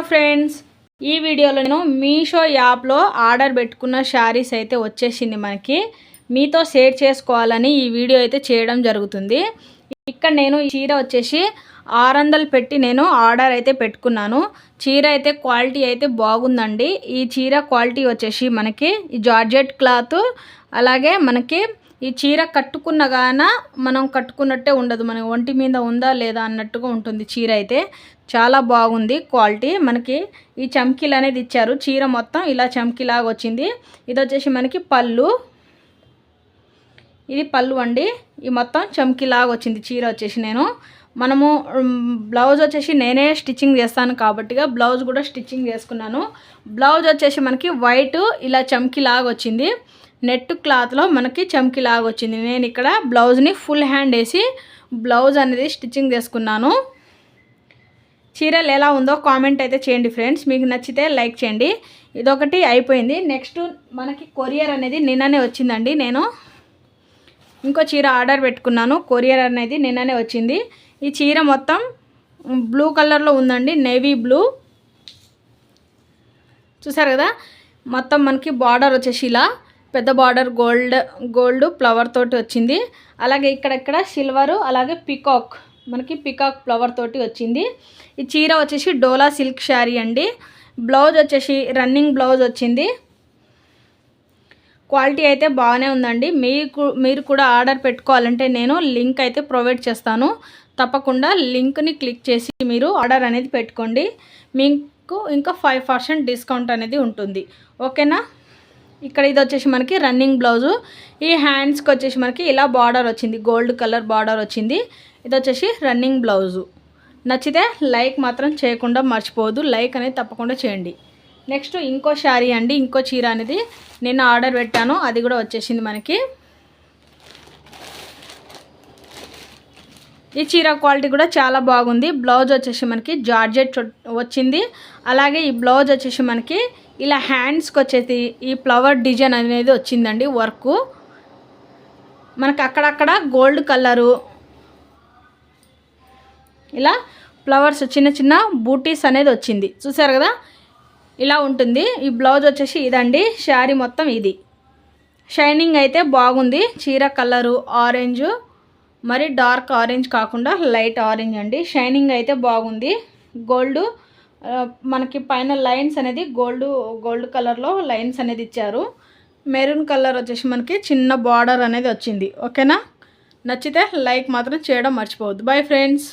Friends, ఈ వీడియోలో నేను మీషో యాప్లో ఆర్డర్ పెట్టుకున్న శారీస్ అయితే వచ్చేసింది. మనకి మీతో షేర్ చేసుకోవాలని ఈ వీడియో అయితే చేయడం జరుగుతుంది. ఇక్కడ నేను ఈ చీర వచ్చేసి 600 పెట్టి నేను ఆర్డర్ అయితే పెట్టుకున్నాను. చీర అయితే క్వాలిటీ అయితే బాగుందండి. ఈ చీర క్వాలిటీ వచ్చేసి మనకి జార్జెట్ క్లాత్, అలాగే మనకి ఈ చీర కట్టుకున్నగాన మనం కట్టుకున్నట్టే ఉండదు, మన ఒంటి మీద ఉందా లేదా అన్నట్టుగా ఉంటుంది. చీర అయితే చాలా బాగుంది క్వాలిటీ. మనకి ఈ చమ్కీలు అనేది ఇచ్చారు. చీర మొత్తం ఇలా చమ్కీలాగా వచ్చింది. ఇది వచ్చేసి మనకి పళ్ళు, ఇది పళ్ళు అండి. ఈ మొత్తం చమ్కీలాగా వచ్చింది చీర వచ్చేసి. మనము బ్లౌజ్ వచ్చేసి నేనే స్టిచ్చింగ్ చేస్తాను కాబట్టిగా బ్లౌజ్ కూడా స్టిచ్చింగ్ చేసుకున్నాను. బ్లౌజ్ వచ్చేసి మనకి వైట్ ఇలా చమ్కీలాగా వచ్చింది. నెట్ క్లాత్లో మనకి చమ్కీలాగా వచ్చింది. నేను ఇక్కడ బ్లౌజ్ని ఫుల్ హ్యాండ్ వేసి బ్లౌజ్ అనేది స్టిచ్చింగ్ చేసుకున్నాను. చీరలు ఎలా ఉందో కామెంట్ అయితే చేయండి ఫ్రెండ్స్. మీకు నచ్చితే లైక్ చేయండి. ఇదొకటి అయిపోయింది. నెక్స్ట్ మనకి కొరియర్ అనేది నిన్ననే వచ్చిందండి. నేను ఇంకో చీర ఆర్డర్ పెట్టుకున్నాను. కొరియర్ అనేది నిన్ననే వచ్చింది. ఈ చీర మొత్తం బ్లూ కలర్లో ఉందండి, నేవీ బ్లూ. చూసారు కదా, మొత్తం మనకి బార్డర్ వచ్చేసి ఇలా పెద్ద బార్డర్ గోల్డ్ ఫ్లవర్ తోటి వచ్చింది. అలాగే ఇక్కడెక్కడ సిల్వరు, అలాగే పికాక్, మనకి పికాక్ ఫ్లవర్ తోటి వచ్చింది. ఈ చీర వచ్చేసి డోలా సిల్క్ శారీ అండి. బ్లౌజ్ వచ్చేసి రన్నింగ్ బ్లౌజ్ వచ్చింది. క్వాలిటీ అయితే బాగానే ఉందండి. మీరు కూడా ఆర్డర్ పెట్టుకోవాలంటే నేను లింక్ అయితే ప్రొవైడ్ చేస్తాను. తప్పకుండా లింక్ని క్లిక్ చేసి మీరు ఆర్డర్ అనేది పెట్టుకోండి. మీకు ఇంకా 5% డిస్కౌంట్ అనేది ఉంటుంది. ఓకేనా. ఇక్కడ ఇది వచ్చేసి మనకి రన్నింగ్ బ్లౌజు. ఈ హ్యాండ్స్కి వచ్చేసి మనకి ఇలా బార్డర్ వచ్చింది, గోల్డ్ కలర్ బార్డర్ వచ్చింది. ఇది వచ్చేసి రన్నింగ్ బ్లౌజు. నచ్చితే లైక్ మాత్రం చేయకుండా మర్చిపోవద్దు. లైక్ అనేది తప్పకుండా చేయండి. నెక్స్ట్ ఇంకో శారీ అండి, ఇంకో చీర అనేది నేను ఆర్డర్ పెట్టాను. అది కూడా వచ్చేసింది మనకి. ఈ చీర క్వాలిటీ కూడా చాలా బాగుంది. బ్లౌజ్ వచ్చేసి మనకి జార్జెట్ వచ్చింది. అలాగే ఈ బ్లౌజ్ వచ్చేసి మనకి ఇలా హ్యాండ్స్కి వచ్చేసి ఈ ఫ్లవర్ డిజైన్ అనేది వచ్చిందండి. వర్క్ మనకి అక్కడక్కడ గోల్డ్ కలరు, ఇలా ఫ్లవర్స్ చిన్న చిన్న బూటీస్ అనేది వచ్చింది. చూసారు కదా, ఇలా ఉంటుంది. ఈ బ్లౌజ్ వచ్చేసి ఇదండి. శారీ మొత్తం ఇది. షైనింగ్ అయితే బాగుంది. చీర కలరు ఆరెంజ్, మరి డార్క్ ఆరెంజ్ కాకుండా లైట్ ఆరెంజ్ అండి. షైనింగ్ అయితే బాగుంది. గోల్డ్ మనకి పైన లైన్స్ అనేది గోల్డ్ కలర్లో లైన్స్ అనేది ఇచ్చారు. మెరూన్ కలర్ వచ్చేసి మనకి చిన్న బార్డర్ అనేది వచ్చింది. ఓకేనా. నచ్చితే లైక్ మాత్రం చేయడం మర్చిపోవద్దు. Bye friends.